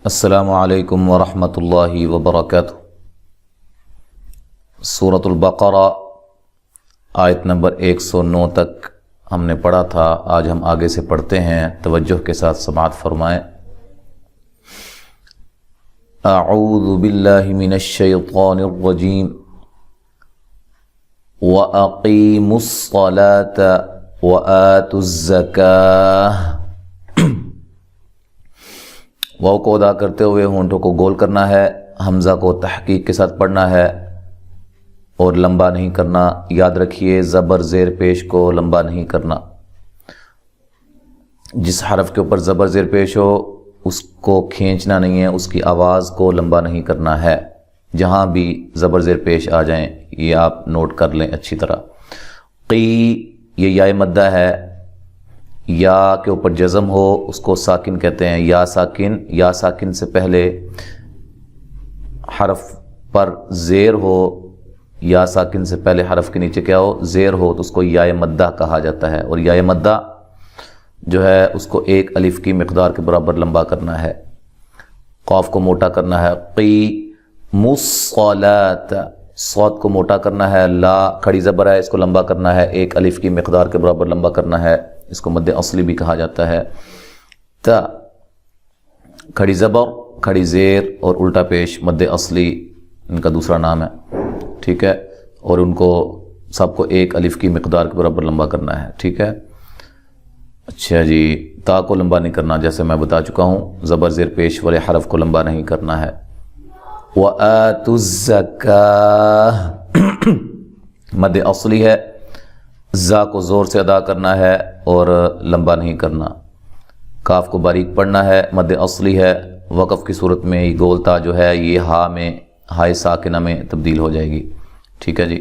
السلام علیکم ورحمۃ اللہ وبرکاتہ۔ سورۃ البقرہ آیت نمبر 109 تک ہم نے پڑھا تھا، آج ہم آگے سے پڑھتے ہیں، توجہ کے ساتھ سماعت فرمائیں۔ اعوذ باللہ من الشیطان الرجیم وَأَقِیمُوا الصَّلَاةَ وَآتُوا الزَّکَاةَ۔ واو کو ادا کرتے ہوئے ہونٹوں کو گول کرنا ہے، حمزہ کو تحقیق کے ساتھ پڑھنا ہے اور لمبا نہیں کرنا۔ یاد رکھیے زبر زیر پیش کو لمبا نہیں کرنا۔ جس حرف کے اوپر زبر زیر پیش ہو اس کو کھینچنا نہیں ہے، اس کی آواز کو لمبا نہیں کرنا ہے۔ جہاں بھی زبر زیر پیش آ جائیں یہ آپ نوٹ کر لیں اچھی طرح۔ قی یہ یا مدہ ہے، یا کے اوپر جزم ہو اس کو ساکن کہتے ہیں، یا ساکن۔ یا ساکن سے پہلے حرف پر زیر ہو، یا ساکن سے پہلے حرف کے نیچے کیا ہو، زیر ہو، تو اس کو یا مدہ کہا جاتا ہے، اور یا مدہ جو ہے اس کو ایک الف کی مقدار کے برابر لمبا کرنا ہے۔ قاف کو موٹا کرنا ہے، قیموا الصلاۃ، صاد کو موٹا کرنا ہے، لا کھڑی زبر ہے اس کو لمبا کرنا ہے، ایک الف کی مقدار کے برابر لمبا کرنا ہے، اس کو مد اصلی بھی کہا جاتا ہے۔ تا کھڑی زبر، کھڑی زیر اور الٹا پیش مد اصلی ان کا دوسرا نام ہے، ٹھیک ہے، اور ان کو سب کو ایک الف کی مقدار کے برابر لمبا کرنا ہے، ٹھیک ہے۔ اچھا جی، تا کو لمبا نہیں کرنا، جیسے میں بتا چکا ہوں زبر زیر پیش والے حرف کو لمبا نہیں کرنا ہے۔ وَآتُوا الزَّکَاةَ مد اصلی ہے، زا کو زور سے ادا کرنا ہے اور لمبا نہیں کرنا۔ کاف کو باریک پڑھنا ہے، مد اصلی ہے، وقف کی صورت میں یہ گولتا جو ہے یہ ہا میں، ہائے ساکنہ میں تبدیل ہو جائے گی، ٹھیک ہے جی۔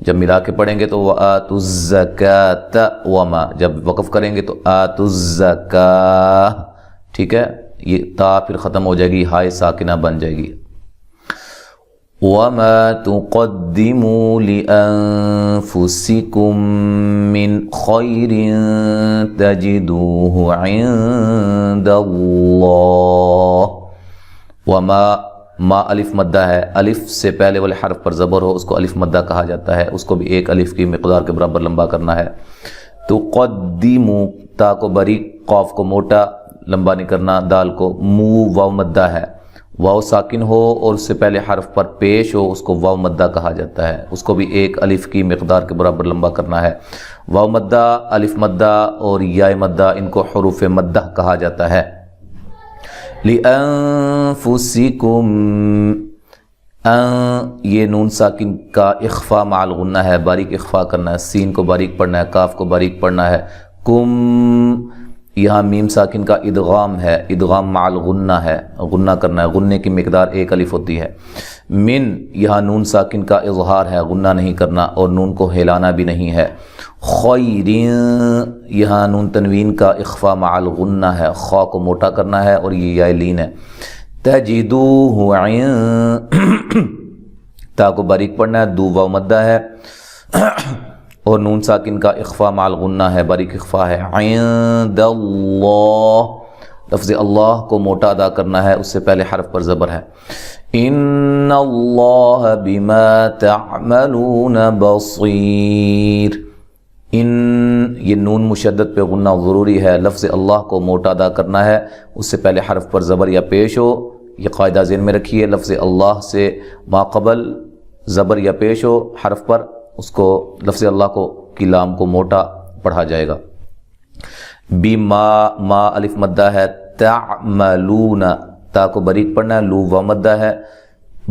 جب ملا کے پڑھیں گے تو وَآتُوا الزَّکَاةَ وَمَا، جب وقف کریں گے تو آتُوا الزَّکَاةَ، ٹھیک ہے، یہ تا پھر ختم ہو جائے گی، ہائے ساکنہ بن جائے گی۔ وَمَا تُقَدِّمُوا لِأَنفُسِكُم مِّنْ خَيْرٍ تَجِدُوهُ عِندَ اللَّهِ۔ وما ما الف مدہ ہے، الف سے پہلے والے حرف پر زبر ہو اس کو الف مدہ کہا جاتا ہے، اس کو بھی ایک الف کی مقدار کے برابر لمبا کرنا ہے۔ تقدموا تا کو باریک، قاف کو موٹا لمبا نہیں کرنا، دال کو مو واو مدہ ہے، واو ساکن ہو اور اس سے پہلے حرف پر پیش ہو اس کو واو مدہ کہا جاتا ہے، اس کو بھی ایک الف کی مقدار کے برابر لمبا کرنا ہے۔ واو مدہ، الف مدہ اور یا مدہ ان کو حروف مدہ کہا جاتا ہے۔ لِأَنفُسِكُمْ، یہ نون ساکن کا اخفا مع الغنہ ہے، باریک اخفا کرنا ہے، سین کو باریک پڑھنا ہے، کاف کو باریک پڑھنا ہے۔ کم یہاں میم ساکن کا ادغام ہے، ادغام مع الغنہ ہے، غنہ کرنا ہے، غنے کی مقدار ایک الف ہوتی ہے۔ من یہاں نون ساکن کا اظہار ہے، غنہ نہیں کرنا اور نون کو ہلانا بھی نہیں ہے۔ خیر یہاں نون تنوین کا اخفا مع الغنہ ہے، خا کو موٹا کرنا ہے اور یہ یا لین ہے۔ تجدوہ تا کو باریک پڑھنا ہے، دو واو مدہ ہے اور نون ساکن کا اخفا مع الغنہ ہے، باریک اخفا ہے۔ عند اللہ، لفظ اللہ کو موٹا ادا کرنا ہے، اس سے پہلے حرف پر زبر ہے۔ ان اللہ بما تعملون بصیر، ان یہ نون مشدد پہ غنہ ضروری ہے، لفظ اللہ کو موٹا ادا کرنا ہے، اس سے پہلے حرف پر زبر یا پیش ہو، یہ قاعدہ ذہن میں رکھیے، لفظ اللہ سے ما قبل زبر یا پیش ہو حرف پر، اس کو لفظ اللہ کو کی لام کو موٹا پڑھا جائے گا۔ بما ما الف مدہ ہے، تعملون تا کو باریک پڑھنا ہے، لو و مدہ ہے۔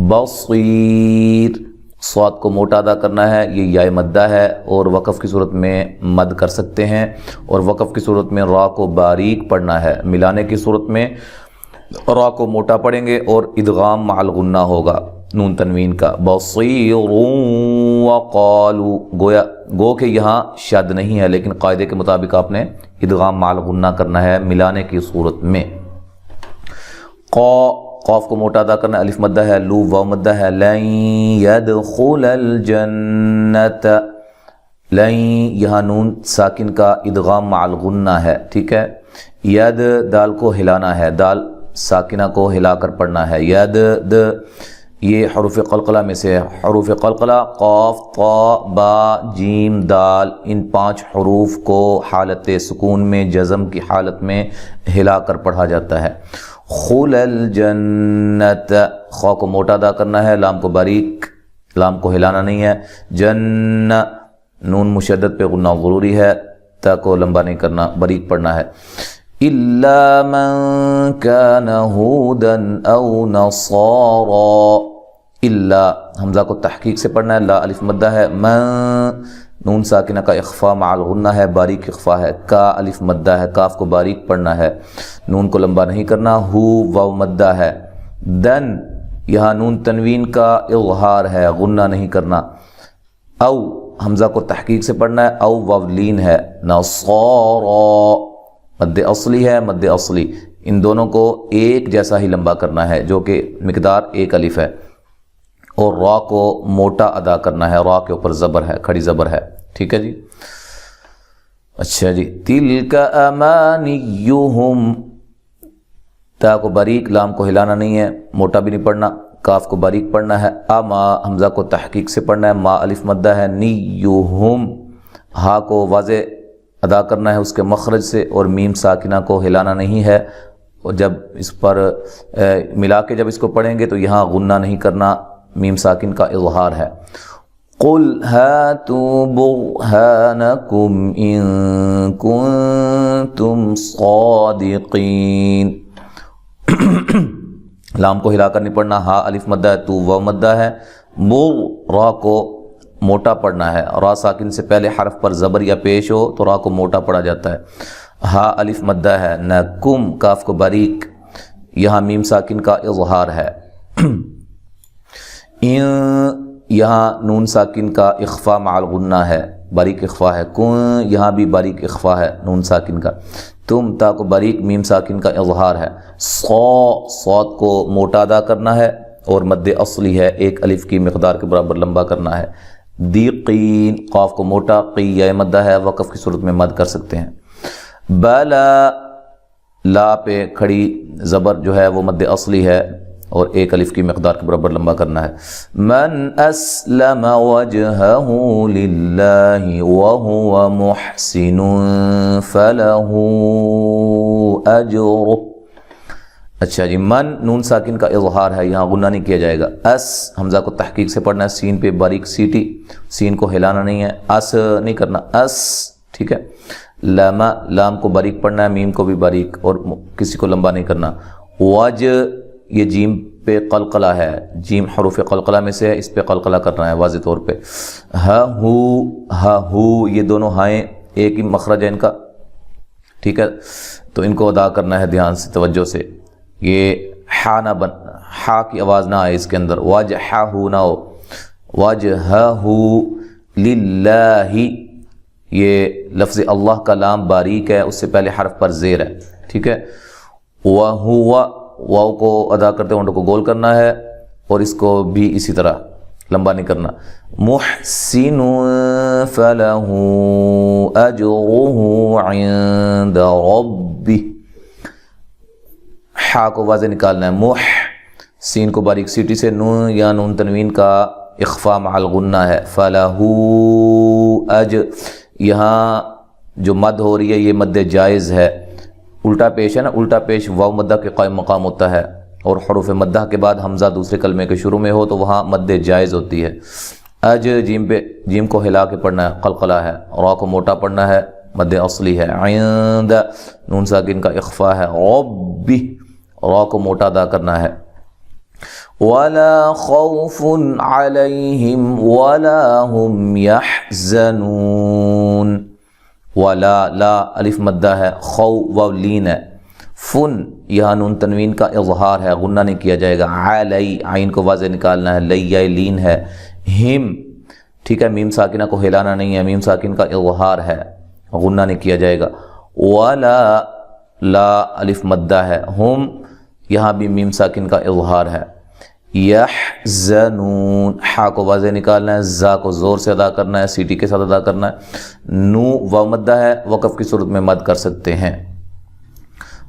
بصیر صاد کو موٹا ادا کرنا ہے، یہ یا مدہ ہے اور وقف کی صورت میں مد کر سکتے ہیں، اور وقف کی صورت میں را کو باریک پڑھنا ہے، ملانے کی صورت میں را کو موٹا پڑھیں گے اور ادغام مع الغنہ ہوگا نون تنوین کا۔ بصیر وقالوا، گویا گو کہ یہاں شد نہیں ہے لیکن قاعدے کے مطابق آپ نے ادغام مع الغنہ کرنا ہے ملانے کی صورت میں۔ قاف کو موٹا ادا کرنا ہے، الف مدہ ہے، لو واو مدہ ہے۔ لن يدخل الجنت، لن یہاں نون ساکن کا ادغام مع الغنہ ہے، ٹھیک ہے۔ ید دال کو ہلانا ہے، دال ساکنہ کو ہلا کر پڑھنا ہے. ید د یہ حروف قلقلہ میں سے ہے. حروف قلقلہ قاف طا با جیم دال ان 5 حروف کو حالت سکون میں جزم کی حالت میں ہلا کر پڑھا جاتا ہے. خل الجنت خا کو موٹا ادا کرنا ہے، لام کو باریک، لام کو ہلانا نہیں ہے. جن نون مشدد پہ غنہ ضروری ہے، تا کو لمبا نہیں کرنا، باریک پڑھنا ہے. الا من كان هودا او نصارا الا حمزہ کو تحقیق سے پڑھنا ہے، لا الف مدہ ہے. من نون ساکنہ کا اخفا مع الغنہ ہے، باریک اخفا ہے. کا الف مدہ ہے، کاف کو باریک پڑھنا ہے، نون کو لمبا نہیں کرنا. ہو واو مدہ ہے. دن یہاں نون تنوین کا اظہار ہے، غنہ نہیں کرنا. او حمزہ کو تحقیق سے پڑھنا ہے، او واو لین ہے. نصارا مد اصلی ہے، مد اصلی ان دونوں کو ایک جیسا ہی لمبا کرنا ہے جو کہ مقدار 1 الف ہے. اور را کو موٹا ادا کرنا ہے، را کے اوپر زبر ہے، کھڑی زبر ہے. ٹھیک ہے جی. اچھا جی. تلک امانیہم تا کو باریک، لام کو ہلانا نہیں ہے، موٹا بھی نہیں پڑھنا، کاف کو باریک پڑھنا ہے. اما حمزہ کو تحقیق سے پڑھنا ہے، ما الف مدہ ہے. نیہم ہا کو واضح ادا کرنا ہے اس کے مخرج سے، اور میم ساکنہ کو ہلانا نہیں ہے. اور جب اس پر ملا کے جب اس کو پڑھیں گے تو یہاں غنہ نہیں کرنا، میم ساکن کا اظہار ہے. قل هاتوا برهانكم ان كنتم صادقین لام کو ہلا کر نہیں پڑھنا، ہا الف مدہ ہے، تو واو مدہ ہے. بر را کو موٹا پڑھنا ہے، را ساکن سے پہلے حرف پر زبر یا پیش ہو تو را کو موٹا پڑھا جاتا ہے. ہا الف مدہ ہے. نہ کم کاف کو باریک، یہاں میم ساکن کا اظہار ہے. یہاں نون ساکن کا اخفا مع الغنہ ہے، باریک اخفا ہے. کن یہاں بھی باریک اخفا ہے نون ساکن کا. تم تا کو باریک، میم ساکن کا اظہار ہے. صاد کو موٹا ادا کرنا ہے اور مد اصلی ہے، 1 الف کی مقدار کے برابر لمبا کرنا ہے. دیقین قاف کو موٹا، قی یا مدہ ہے، وقف کی صورت میں مد کر سکتے ہیں. بلا لا پہ کھڑی زبر جو ہے وہ مد اصلی ہے اور 1 الف کی مقدار کے برابر لمبا کرنا ہے. من اسلم وجهه للہ وهو محسن فله اجر. اچھا جی. من نون ساکن کا اظہار ہے، یہاں غنہ نہیں کیا جائے گا. اس حمزہ کو تحقیق سے پڑھنا ہے، سین پہ باریک سیٹی، سین کو ہلانا نہیں ہے، اس نہیں کرنا، اس. ٹھیک ہے. لما لام کو باریک پڑھنا ہے، میم کو بھی باریک، اور کسی کو لمبا نہیں کرنا. وج یہ جیم پہ قلقلہ ہے، جیم حروف قلقلہ میں سے ہے، اس پہ قلقلہ کرنا ہے واضح طور پہ. ہا ہو یہ دونوں ہائیں ایک ہی مخرج ہے ان کا. ٹھیک ہے. تو ان کو ادا کرنا ہے دھیان سے، توجہ سے. یہ ہا نہ بن، ہا کی آواز نہ آئے اس کے اندر. وجہہ نہ ہو، وجہہ للہ. یہ لفظ اللہ کا لام باریک ہے، اس سے پہلے حرف پر زیر ہے. ٹھیک ہے. وہو واو کو ادا کرتے ہونٹوں کو گول کرنا ہے، اور اس کو بھی اسی طرح لمبا نہیں کرنا. محسن فلہ اجرہ عند ربہ. ہا کو واضح نکالنا ہے، سین کو باریک سیٹی سے، نون یا نون تنوین کا اخفا مع الغنہ ہے. فلہ یہاں جو مد ہو رہی ہے یہ مد جائز ہے. الٹا پیش ہے نا، الٹا پیش واو مدہ کے قائم مقام ہوتا ہے، اور حروف مدہ کے بعد حمزہ دوسرے کلمے کے شروع میں ہو تو وہاں مد جائز ہوتی ہے. جیم پہ جیم کو ہلا کے پڑھنا ہے، قلقلہ ہے. را کو موٹا پڑھنا ہے، مد اصلی ہے. عند نون ساکن کا اخفا ہے. ربہ را کو موٹا ادا کرنا ہے. ولا خوف علیہم ولا هم يحزنون. ولا لا الف مدہ ہے، خو واو لین ہے. فن یہاں نون تنوین کا اظہار ہے، غنہ نہیں کیا جائے گا. علی عین کو واضح نکالنا ہے، لی لین ہے. ہم ٹھیک ہے. میم ساکنہ کو ہلانا نہیں ہے، میم ساکن کا اظہار ہے، غنہ نہیں کیا جائے گا. ولا لا الف مدہ ہے. ہم یہاں بھی میم ساکن کا اظہار ہے. یحزنون ہا کو واضح نکالنا ہے، زا کو زور سے ادا کرنا ہے، سیٹی کے ساتھ ادا کرنا ہے. نو واو مدہ ہے، وقف کی صورت میں مد کر سکتے ہیں.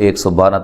112